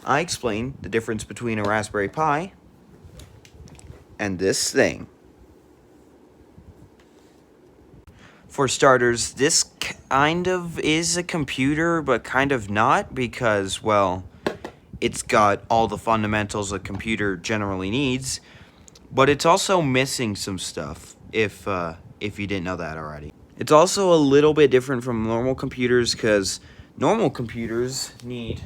I explain the difference between a Raspberry Pi and this thing. For starters, this kind of is a computer, but kind of not, because, well, it's got all the fundamentals a computer generally needs, but it's also missing some stuff, if you didn't know that already. It's also a little bit different from normal computers, because normal computers need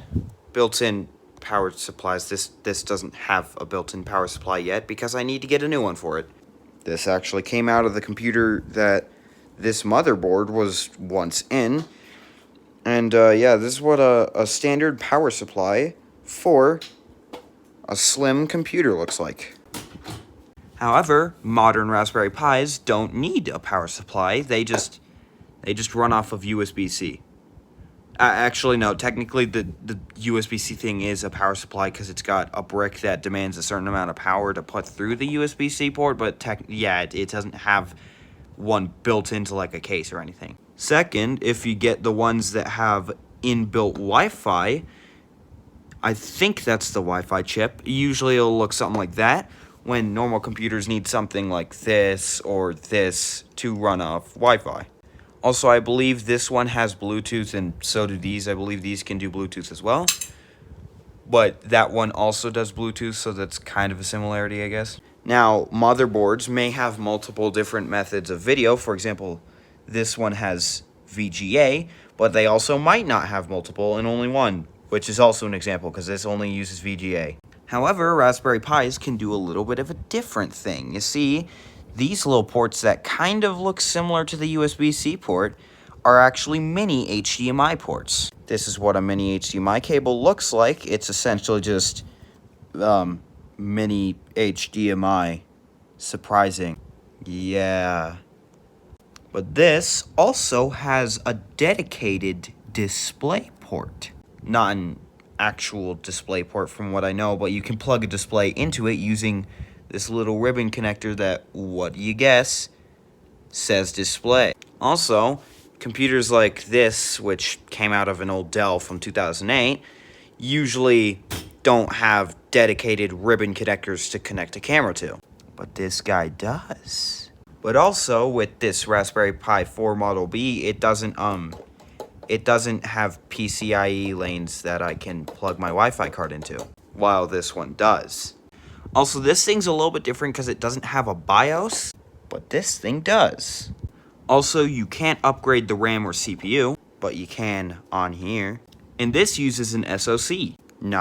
built-in power supplies. This doesn't have a built-in power supply yet, because I need to get a new one for it. This actually came out of the computer that this motherboard was once in. And yeah, this is what a standard power supply for a slim computer looks like. However, modern Raspberry Pis don't need a power supply. They just run off of USB-C. Actually, no. Technically, the USB-C thing is a power supply because it's got a brick that demands a certain amount of power to put through the USB-C port. But yeah, it doesn't have one built into like a case or anything. Second, if you get the ones that have inbuilt Wi-Fi, I think that's the Wi-Fi chip. Usually it'll look something like that, when normal computers need something like this or this to run off Wi-Fi. Also, I believe this one has Bluetooth, and so do these. I believe these can do Bluetooth as well. But that one also does Bluetooth, so that's kind of a similarity, I guess. Now, motherboards may have multiple different methods of video. For example, this one has VGA, but they also might not have multiple and only one, which is also an example because this only uses VGA. However, Raspberry Pis can do a little bit of a different thing. You see, these little ports that kind of look similar to the USB-C port are actually mini HDMI ports. This is what a mini HDMI cable looks like. It's essentially just mini HDMI. Surprising. Yeah. But this also has a dedicated display port. Not an actual display port from what I know, but you can plug a display into it using this little ribbon connector that, what do you guess, says display. Also, computers like this, which came out of an old Dell from 2008, usually don't have dedicated ribbon connectors to connect a camera to. But this guy does. But also, with this Raspberry Pi 4 Model B, it doesn't have PCIe lanes that I can plug my Wi-Fi card into, while this one does. Also, this thing's a little bit different because it doesn't have a BIOS, but this thing does. Also, you can't upgrade the RAM or CPU, but you can on here. And this uses an SoC, not